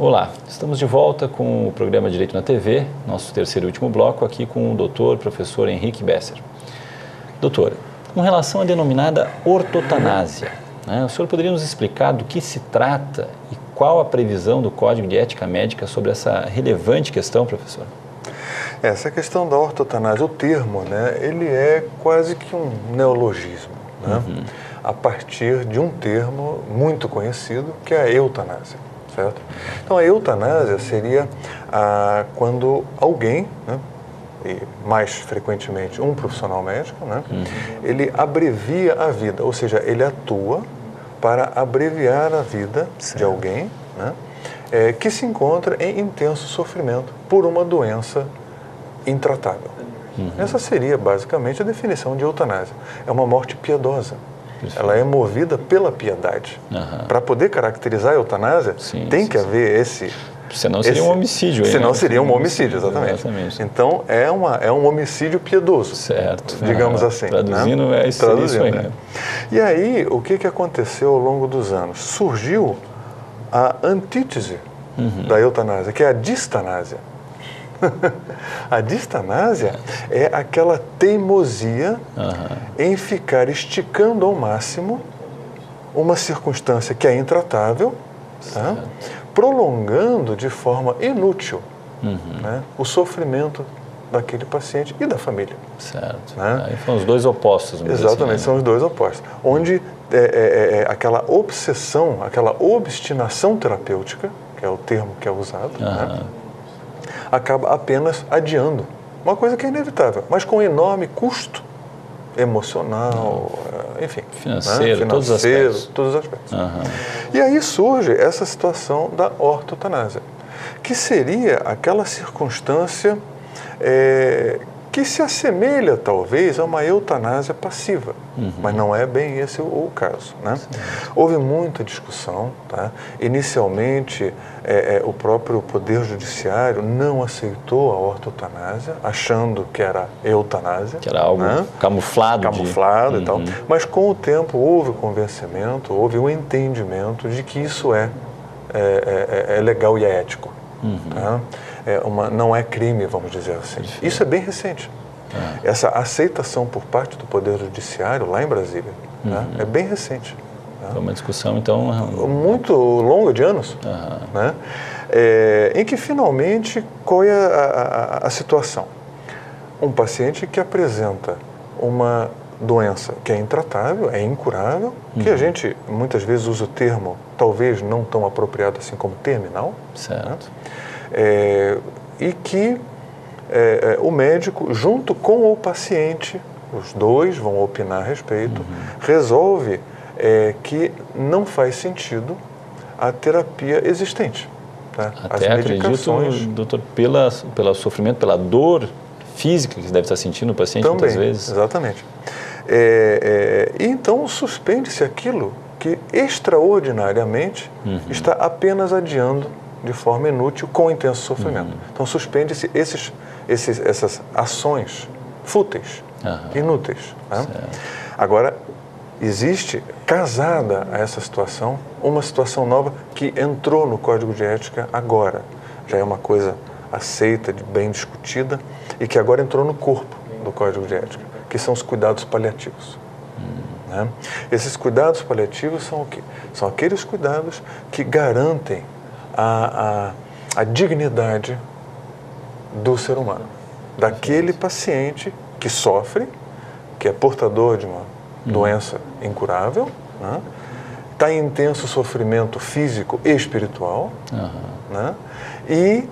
Olá, estamos de volta com o programa Direito na TV, nosso terceiro e último bloco, aqui com o doutor, professor Henrique Besser. Doutor, com relação à denominada ortotanásia, o senhor poderia nos explicar do que se trata e qual a previsão do Código de Ética Médica sobre essa relevante questão, professor? Essa questão da ortotanásia, o termo, ele é quase que um neologismo, a partir de um termo muito conhecido, que é a eutanásia, certo? Então, a eutanásia seria quando alguém, e mais frequentemente um profissional médico, ele abrevia a vida, ou seja, ele atua para abreviar a vida de alguém, que se encontra em intenso sofrimento por uma doença intratável. Essa seria basicamente a definição de eutanásia. É uma morte piedosa. Ela é movida pela piedade. Para poder caracterizar a eutanásia, tem que haver esse... Senão seria um homicídio. Senão seria um homicídio, exatamente. Então, é um homicídio piedoso. Certo. Digamos assim. Traduzindo, é isso aí. E aí, o que aconteceu ao longo dos anos? Surgiu a antítese da eutanásia, que é a distanásia. A distanásia é aquela teimosia em ficar esticando ao máximo uma circunstância que é intratável, prolongando de forma inútil o sofrimento daquele paciente e da família. Certo. Aí são os dois opostos. Exatamente, são os dois opostos. Onde aquela obsessão, aquela obstinação terapêutica, que é o termo que é usado, acaba apenas adiando. Uma coisa que é inevitável, mas com enorme custo emocional, enfim. Financeiro, todos os aspectos. E aí surge essa situação da ortotanásia, que seria aquela circunstância que se assemelha, talvez, a uma eutanásia passiva, mas não é bem esse o caso. Houve muita discussão. Inicialmente, o próprio Poder Judiciário não aceitou a ortotanásia, achando que era eutanásia. Que era algo camuflado. E tal. Mas, com o tempo, houve convencimento, houve um entendimento de que isso é legal e é ético. Não é crime, vamos dizer assim. Isso é bem recente. Essa aceitação por parte do Poder Judiciário, lá em Brasília, é bem recente. Foi uma discussão, então... muito longa, de anos, em que, finalmente, qual é a situação? Um paciente que apresenta uma doença que é intratável, é incurável, que a gente, muitas vezes, usa o termo, talvez não tão apropriado assim como terminal. Certo. E que o médico, junto com o paciente, os dois vão opinar a respeito, resolve que não faz sentido a terapia existente. Até acredito, doutor, pelo sofrimento, pela dor física que deve estar sentindo o paciente também, muitas vezes. Exatamente. E então suspende-se aquilo que extraordinariamente está apenas adiando de forma inútil, com intenso sofrimento. Então, suspende-se essas ações fúteis, inúteis. Agora, existe, casada a essa situação, uma situação nova que entrou no Código de Ética agora. Já é uma coisa aceita, bem discutida, e que agora entrou no corpo do Código de Ética, que são os cuidados paliativos. Esses cuidados paliativos são o quê? São aqueles cuidados que garantem a dignidade do ser humano, daquele paciente que sofre, que é portador de uma doença incurável, está em intenso sofrimento físico e espiritual, e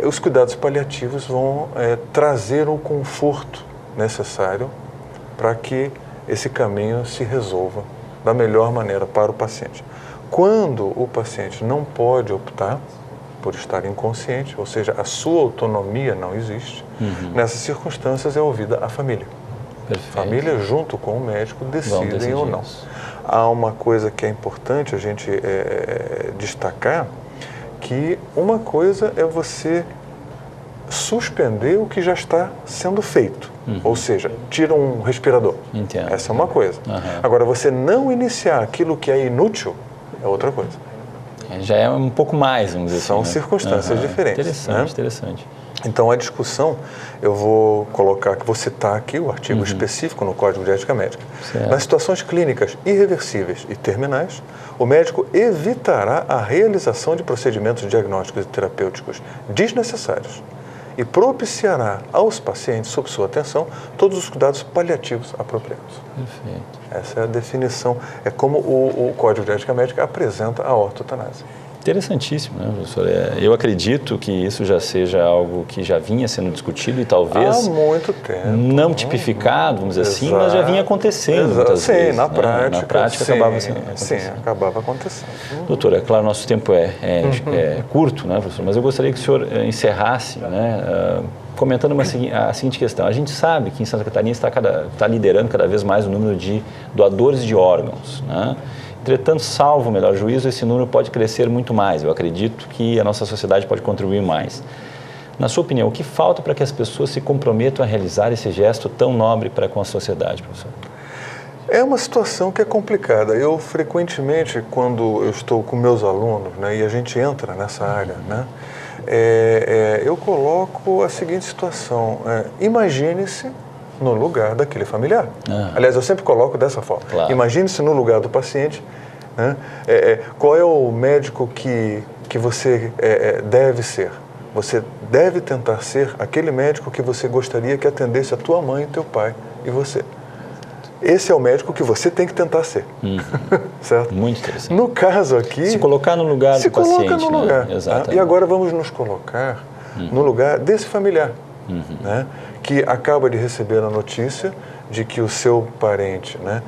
os cuidados paliativos vão trazer o conforto necessário para que esse caminho se resolva da melhor maneira para o paciente. Quando o paciente não pode optar por estar inconsciente, ou seja, a sua autonomia não existe, nessas circunstâncias é ouvida a família. Perfeito. A família, junto com o médico, decidem ou não. Há uma coisa que é importante a gente destacar, que uma coisa é você suspender o que já está sendo feito, ou seja, tira um respirador. Entendo. Essa é uma coisa. Agora, você não iniciar aquilo que é inútil é outra coisa. Já é um pouco mais, vamos dizer São assim, né? circunstâncias diferentes. Interessante, né? interessante. Então, a discussão, eu vou colocar, vou citar aqui o artigo específico no Código de Ética Médica. Certo. Nas situações clínicas irreversíveis e terminais, o médico evitará a realização de procedimentos diagnósticos e terapêuticos desnecessários e propiciará aos pacientes, sob sua atenção, todos os cuidados paliativos apropriados. Perfeito. Essa é a definição, é como o Código de Ética Médica apresenta a ortotanásia. Interessantíssimo, né, professor? Eu acredito que isso já seja algo que já vinha sendo discutido e talvez há muito tempo, não tipificado, vamos dizer assim, mas já vinha acontecendo muitas vezes. Na prática. Na prática acabava sendo acontecendo. Sim, acabava acontecendo. Doutor, é claro, nosso tempo é curto, né, professor? Mas eu gostaria que o senhor encerrasse, né, comentando a seguinte questão. A gente sabe que em Santa Catarina está liderando cada vez mais o número de doadores de órgãos, né? Entretanto, salvo o melhor juízo, esse número pode crescer muito mais. Eu acredito que a nossa sociedade pode contribuir mais. Na sua opinião, o que falta para que as pessoas se comprometam a realizar esse gesto tão nobre para com a sociedade, professor? É uma situação que é complicada. Eu, frequentemente, quando eu estou com meus alunos, né, e a gente entra nessa área, né, eu coloco a seguinte situação. Imagine-se no lugar daquele familiar. Aliás, eu sempre coloco dessa forma. Claro. Imagine-se no lugar do paciente. Né? Qual é o médico que você deve ser? Você deve tentar ser aquele médico que você gostaria que atendesse a tua mãe, teu pai e você. Esse é o médico que você tem que tentar ser. Certo? Muito interessante. No caso aqui... Se colocar no lugar do paciente. Se coloca no lugar. Né? Exatamente. E agora vamos nos colocar no lugar desse familiar, né? Que acaba de receber a notícia de que o seu parente, né,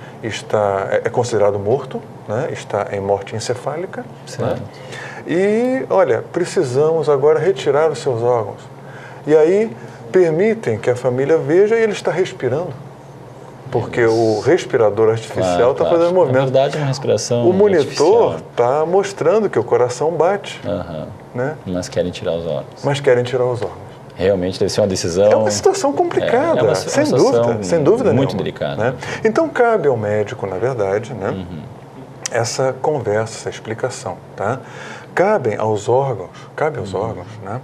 é considerado morto, né, está em morte encefálica. Né? E, olha, precisamos agora retirar os seus órgãos. E aí permitem que a família veja e ele está respirando. Porque o respirador artificial está fazendo movimento. Na verdade, é uma respiração O monitor está mostrando que o coração bate. Né? Mas querem tirar os órgãos. Realmente deve ser uma decisão... É uma situação complicada, sem dúvida muito nenhuma, delicada. Né? Então, cabe ao médico, na verdade, né, essa conversa, essa explicação. Tá? Cabe aos órgãos, né,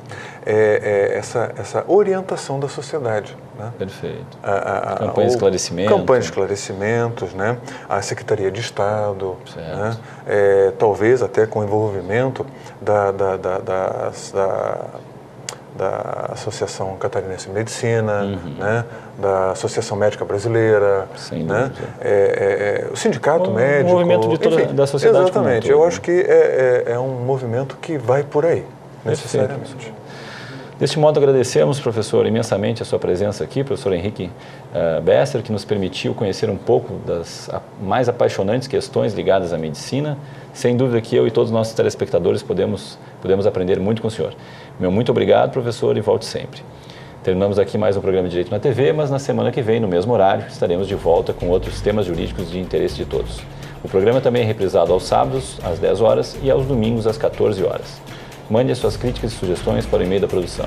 essa orientação da sociedade. Né? Perfeito. Campanha de esclarecimento. Campanha de esclarecimentos, né? A Secretaria de Estado, né? Talvez até com envolvimento da Associação Catarinense de Medicina, né? Da Associação Médica Brasileira, né? O Sindicato Médico. O movimento de toda da sociedade. Exatamente. Eu acho que é um movimento que vai por aí, necessariamente. Perfeito. Deste modo, agradecemos, professor, imensamente a sua presença aqui, professor Henrique Besser, que nos permitiu conhecer um pouco das mais apaixonantes questões ligadas à medicina. Sem dúvida que eu e todos os nossos telespectadores podemos aprender muito com o senhor. Meu muito obrigado, professor, e volte sempre. Terminamos aqui mais um programa Direito na TV, mas na semana que vem, no mesmo horário, estaremos de volta com outros temas jurídicos de interesse de todos. O programa também é reprisado aos sábados, às 10 horas, e aos domingos, às 14 horas. Mande as suas críticas e sugestões para o e-mail da produção.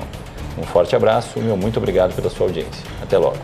Um forte abraço e meu muito obrigado pela sua audiência. Até logo.